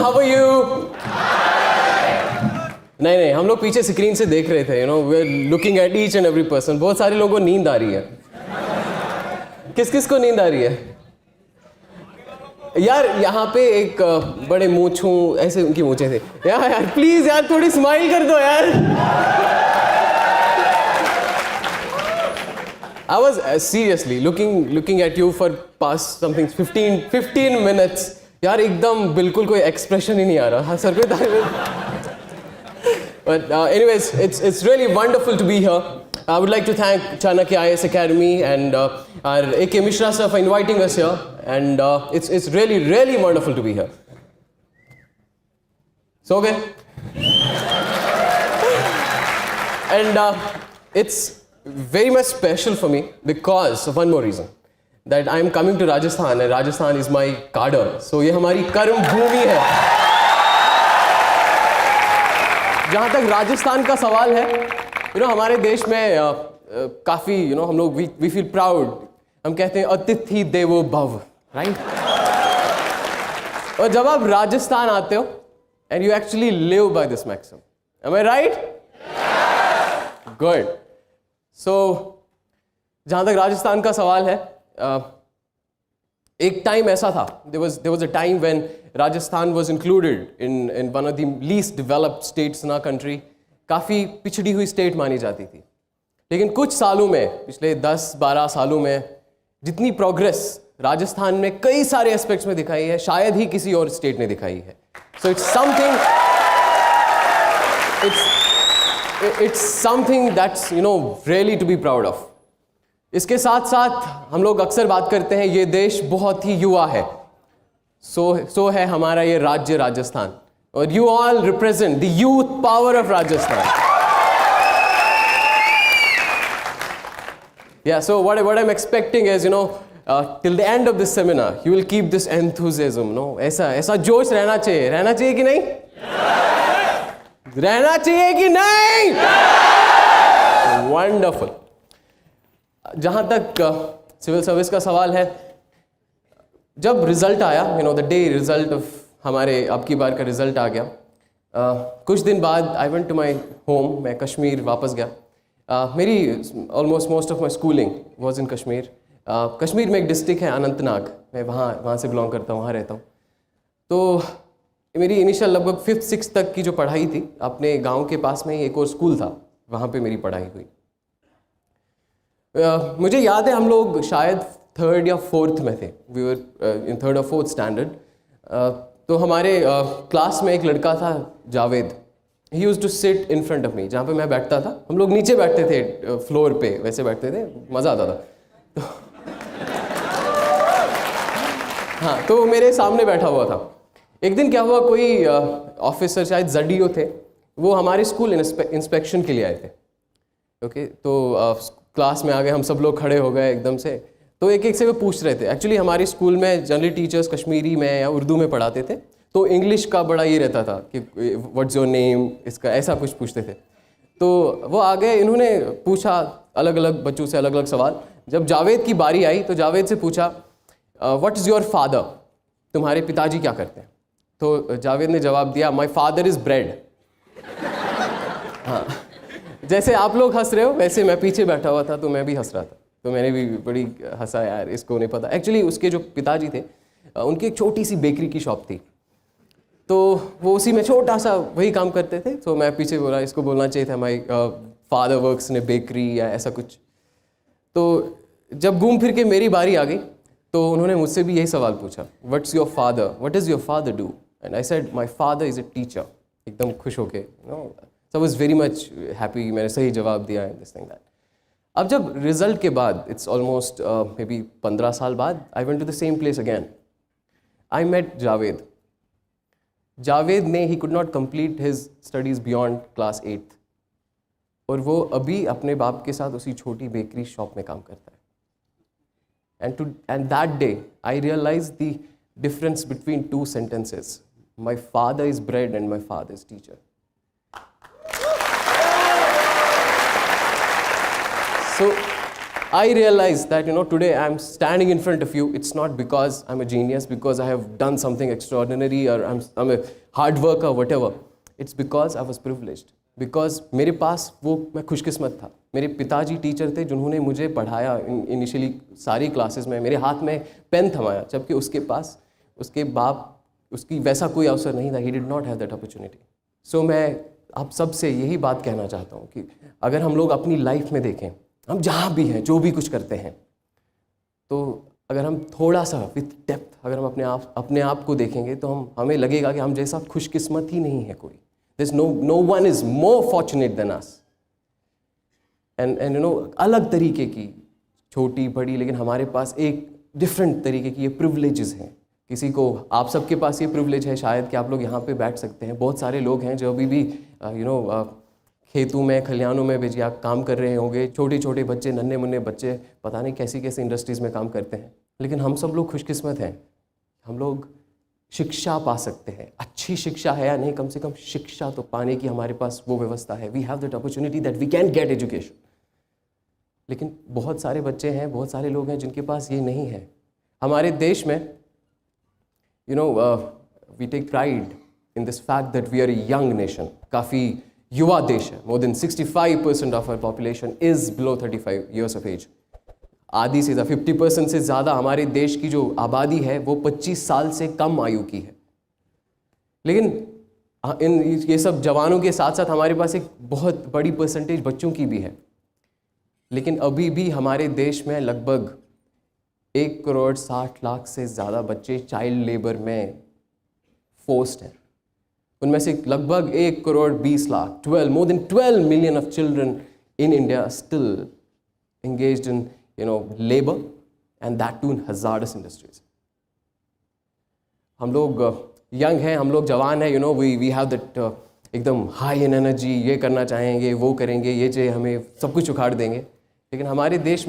how are you? नहीं, हम लोग पीछे स्क्रीन से देख रहे थे, we're looking at each and every person. बहुत सारे लोगों को नींद आ रही है. किस को नींद आ रही है? यार यहाँ पे एक बड़े मूंछों ऐसे उनकी मूंछें थे. यार प्लीज यार थोड़ी स्माइल कर दो यार. I was seriously looking at you for past something 15 minutes. यार एकदम बिल्कुल कोई एक्सप्रेशन ही नहीं आ रहा. सर कोई. But anyways, it's really wonderful to be here. I would like to thank Chanakya IAS Academy and our A.K. Mishra sir for inviting us here. And it's really wonderful to be here. So okay. And it's very much special for me because of one more reason. That I am coming to Rajasthan and Rajasthan is my cadre. So ये हमारी कर्म भूमि है. जहाँ तक राजस्थान का सवाल है, हमारे देश में काफ़ी हम लोग वी फील प्राउड. हम कहते हैं अतिथि देवो भव, राइट? और जब आप राजस्थान आते हो and you actually live by this maxim, am I right? Good. So जहाँ तक राजस्थान का सवाल है, एक टाइम ऐसा था, there was a time when Rajasthan was included in one of the least developed states in our country. काफ़ी पिछड़ी हुई स्टेट मानी जाती थी. लेकिन कुछ सालों में, पिछले 10-12 सालों में जितनी प्रोग्रेस राजस्थान में कई सारे एस्पेक्ट्स में दिखाई है, शायद ही किसी और स्टेट ने दिखाई है. So it's something that's really to be proud of. इसके साथ साथ हम लोग अक्सर बात करते हैं ये देश बहुत ही युवा है. सो है हमारा ये राज्य राजस्थान. और you all represent the youth power of Rajasthan. Yeah, so what I'm expecting is, till the end of this seminar, you will keep this enthusiasm, ऐसा जोश रहना चाहिए कि नहीं? रहना चाहिए कि नहीं? Wonderful. जहाँ तक सिविल सर्विस का सवाल है, जब रिजल्ट आया, the day रिजल्ट ऑफ हमारे अब की बार का रिजल्ट आ गया, कुछ दिन बाद I went to my home. मैं कश्मीर वापस गया. मेरी almost most of my schooling was in Kashmir. Kashmir में एक डिस्ट्रिक्ट है अनंतनाग, मैं वहाँ से बिलोंग करता हूँ, वहाँ रहता हूँ. तो मेरी इनिशियल लगभग 5th-6th तक की जो पढ़ाई थी, अपने गांव के पास में ही एक और स्कूल था, वहाँ पे मेरी पढ़ाई हुई. मुझे याद है हम लोग शायद 3rd या 4th में थे. वी वर इन 3rd और 4th स्टैंडर्ड. तो हमारे क्लास में एक लड़का था Javed. He used to sit in front of me. जहाँ पे मैं बैठता था, हम लोग नीचे बैठते थे, फ्लोर पे वैसे बैठते थे, मज़ा आता था. तो हाँ, तो मेरे सामने बैठा हुआ था. एक दिन क्या हुआ, कोई ऑफिसर शायद जडीओ थे, वो हमारे स्कूल इंस्पेक्शन के लिए आए थे. ओके, तो क्लास में आ गए, हम सब लोग खड़े हो गए एकदम से. तो एक से वो पूछ रहे थे. एक्चुअली हमारे स्कूल में जनरली टीचर्स कश्मीरी में या उर्दू में पढ़ाते थे, तो इंग्लिश का बड़ा ये रहता था कि व्हाट्स योर नेम, इसका ऐसा कुछ पूछते थे. तो वो आ गए, इन्होंने पूछा अलग अलग बच्चों से अलग अलग सवाल. जब जावेद की बारी आई तो जावेद से पूछा व्हाट इज़ योर फादर, तुम्हारे पिताजी क्या करते हैं? तो जावेद ने जवाब दिया माई फादर इज़ ब्रेड. हाँ, जैसे आप लोग हंस रहे हो वैसे मैं पीछे बैठा हुआ था, तो मैं भी हंस रहा था. तो मैंने भी बड़ी हंसा, यार इसको नहीं पता. एक्चुअली उसके जो पिताजी थे, उनकी एक छोटी सी बेकरी की शॉप थी, तो वो उसी में छोटा सा वही काम करते थे. तो मैं पीछे बोला, इसको बोलना चाहिए था my father works in A bakery या ऐसा कुछ. तो जब घूम फिर के मेरी बारी आ गई, तो उन्होंने मुझसे भी यही सवाल पूछा, what's your father, what is your father do? And I said my father is a teacher. एकदम खुश होके, so I was very much happy. मैंने सही जवाब दिया है, दिस थिंग दैट. अब जब रिजल्ट के बाद, इट्स ऑलमोस्ट मे बी 15 साल बाद, I went to the same place again. I met Javed. Javed ने, he could not complete his studies beyond class 8th, और वो अभी अपने बाप के साथ उसी छोटी बेकरी शॉप में काम करता है. And that day I realize the difference between 2 sentences. My father is bread and my father is teacher. So I realize that, today I'm standing in front of you. It's not because I'm a genius, because I have done something extraordinary, or I'm a hard worker, whatever. It's because I was privileged. Because मेरे पास मैं खुशकिस्मत था. मेरे पिताजी teacher थे जिन्होंने मुझे पढ़ाया इनिशियली सारी क्लासेस में, मेरे हाथ में पेन थमाया, जबकि उसके पास उसके बाप उसकी वैसा कोई अवसर नहीं था. He did not have that opportunity. So मैं आप सबसे यही बात कहना चाहता हूँ कि अगर हम लोग अपनी लाइफ में देखें, हम जहाँ भी हैं, जो भी कुछ करते हैं, तो अगर हम थोड़ा सा विथ डेप्थ अगर हम अपने आप को देखेंगे तो हमें लगेगा कि हम जैसा खुशकिस्मत ही नहीं है कोई. There's no one is more fortunate than us. And अलग तरीके की छोटी बड़ी, लेकिन हमारे पास एक डिफरेंट तरीके की ये प्रिविलेजेस हैं. किसी को, आप सबके पास ये प्रिविलेज है शायद कि आप लोग यहाँ पे बैठ सकते हैं. बहुत सारे लोग हैं जो अभी भी खेतों में, खलिहानों में बेजिया काम कर रहे होंगे. छोटे छोटे बच्चे, नन्हे मुन्ने बच्चे, पता नहीं कैसी कैसी इंडस्ट्रीज़ में काम करते हैं. लेकिन हम सब लोग खुशकिस्मत हैं. हम लोग शिक्षा पा सकते हैं. अच्छी शिक्षा है या नहीं, कम से कम शिक्षा तो पाने की हमारे पास वो व्यवस्था है. We have that opportunity that we can get education. लेकिन बहुत सारे बच्चे हैं, बहुत सारे लोग हैं जिनके पास ये नहीं है. हमारे देश में we take pride in this fact that we are a young nation. काफ़ी युवा देश है. More than 65% of our population is below 35 years of age. आधी से ज़्यादा 50% से ज़्यादा हमारे देश की जो आबादी है वो 25 साल से कम आयु की है. लेकिन ये सब जवानों के साथ साथ हमारे पास एक बहुत बड़ी परसेंटेज बच्चों की भी है. लेकिन अभी भी हमारे देश में लगभग 1,60,00,000 से ज़्यादा बच्चे चाइल्ड लेबर में फोर्स्ड हैं. उनमें से लगभग 1,20,00,000 more than 12 million of children in India are still engaged in labor, and that too in hazardous industries. हम लोग यंग हैं, हम लोग जवान हैं. we have that एकदम हाई इन एनर्जी, ये करना चाहेंगे, वो करेंगे, ये चाहिए, हमें सब कुछ उखाड़ देंगे. लेकिन हमारे देश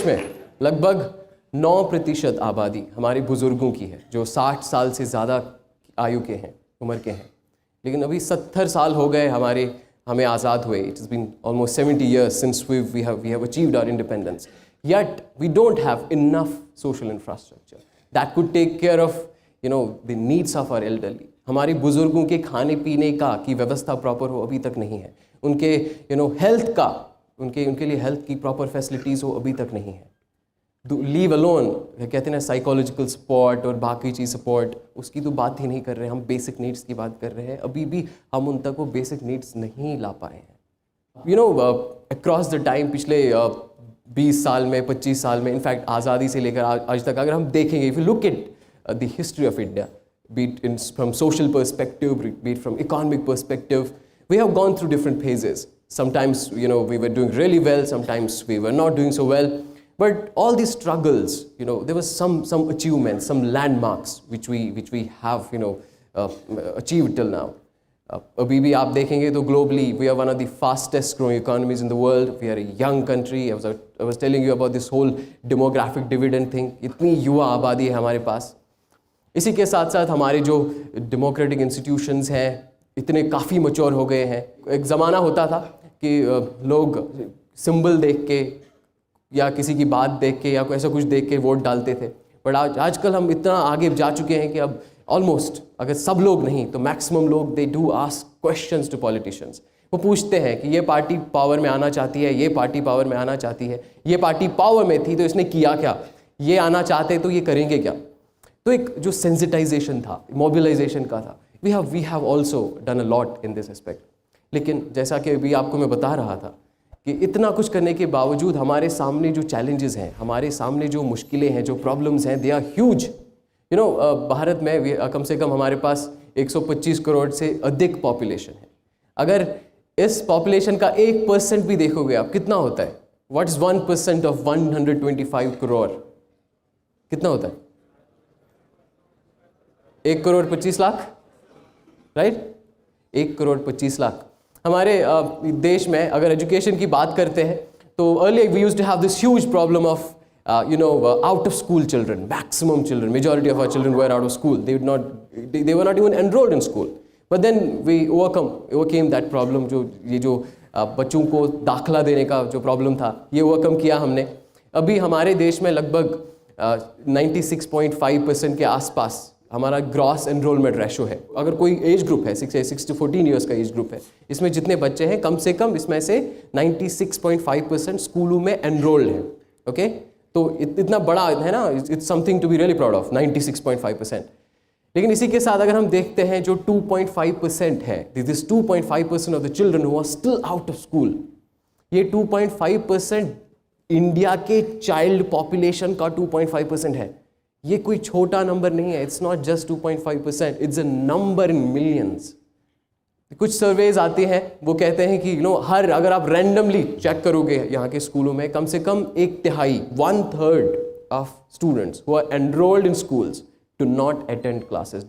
में लगभग 9% आबादी हमारे बुज़ुर्गों की है जो 60 साल से ज़्यादा आयु के हैं, उम्र के हैं. लेकिन अभी 70 साल हो गए हमें आज़ाद हुए. It is been almost 70 years since we have achieved our independence. Yet we don't have enough social infrastructure that could take care of the needs of our elderly. हमारे बुज़ुर्गों के खाने पीने की व्यवस्था प्रॉपर हो, अभी तक नहीं है. उनके हेल्थ का, उनके लिए हेल्थ की प्रॉपर फैसिलिटीज़ हो, अभी तक नहीं है. लीव अलोन, कहते हैं ना, साइकोलॉजिकल सपोर्ट और बाकी चीज़ सपोर्ट, उसकी तो बात ही नहीं कर रहे. हम बेसिक नीड्स की बात कर रहे हैं. अभी भी हम उन तक वो बेसिक नीड्स नहीं ला पाए हैं. अक्रॉस द टाइम, पिछले 20 साल में, 25 साल में, इनफैक्ट आज़ादी से लेकर आज तक अगर हम देखेंगे, if you look at the history of India, be it from social perspective, be it from economic perspective, we have gone through different phases. Sometimes we were doing really well, sometimes we were not doing so well. But all these struggles, there was some achievements, some landmarks which we have achieved till now. अभी भी आप देखेंगे तो globally we are one of the fastest growing economies in the world. We are a young country. I was telling you about this whole demographic dividend thing. इतनी युवा आबादी है हमारे पास. इसी के साथ साथ हमारे जो डेमोक्रेटिक इंस्टीट्यूशंस हैं इतने काफ़ी मैच्योर हो गए हैं. एक ज़माना होता था कि लोग सिंबल देख के या किसी की बात देख के या कोई ऐसा कुछ देख के वोट डालते थे. बट आजकल हम इतना आगे जा चुके हैं कि अब ऑलमोस्ट, अगर सब लोग नहीं तो मैक्सिमम लोग, they do ask questions to politicians. वो पूछते हैं कि ये पार्टी पावर में आना चाहती है, ये पार्टी पावर में आना चाहती है, ये पार्टी पावर में थी तो इसने किया क्या, ये आना चाहते तो ये करेंगे क्या. तो एक जो सेंसिटाइजेशन था, मोबिलाइजेशन का था, we have also done a lot in this aspect. लेकिन जैसा कि अभी आपको मैं बता रहा था कि इतना कुछ करने के बावजूद हमारे सामने जो चैलेंजेस हैं, हमारे सामने जो मुश्किलें हैं, जो प्रॉब्लम्स हैं, दे आर ह्यूज. भारत में कम से कम हमारे पास 125 करोड़ से अधिक पॉपुलेशन है. अगर इस पॉपुलेशन का 1% भी देखोगे आप, कितना होता है? What is 1% of 125 crore? कितना होता है? 1,25,00,000, राइट? 1,25,00,000. हमारे देश में अगर एजुकेशन की बात करते हैं तो earlier we used to have this huge problem of out of school children. Maximum children, majority of our children were out of school. They were not even enrolled in school. But then we overcame that problem. जो ये जो बच्चों को दाखला देने का जो problem था, ये ओवरकम किया हमने। अभी हमारे देश में लगभग 96.5% के आसपास हमारा ग्रॉस एनरोलमेंट रेशो है। अगर कोई एज ग्रुप है 6 to 14 ईयर्स का एज ग्रुप है, इसमें जितने बच्चे हैं कम से कम इसमें से 96.5% स्कूलों में एनरोल्ड हैं। ओके, तो इतना बड़ा है ना, it's something to be really proud of, 96.5%। लेकिन इसी के साथ अगर हम देखते हैं जो 2.5% है, this 2.5% of the children who are still out of school, ये 2.5% इंडिया के चाइल्ड पॉपुलेशन का 2.5% है। ये कोई छोटा नंबर नहीं है। It's not just 2.5%, it's a number in millions. कुछ सर्वेज आते हैं, वो कहते हैं कि हर अगर आप रैंडमली चेक करोगे यहाँ के स्कूलों में, कम से कम 1/3 1/3 of students who are enrolled in schools do not attend classes,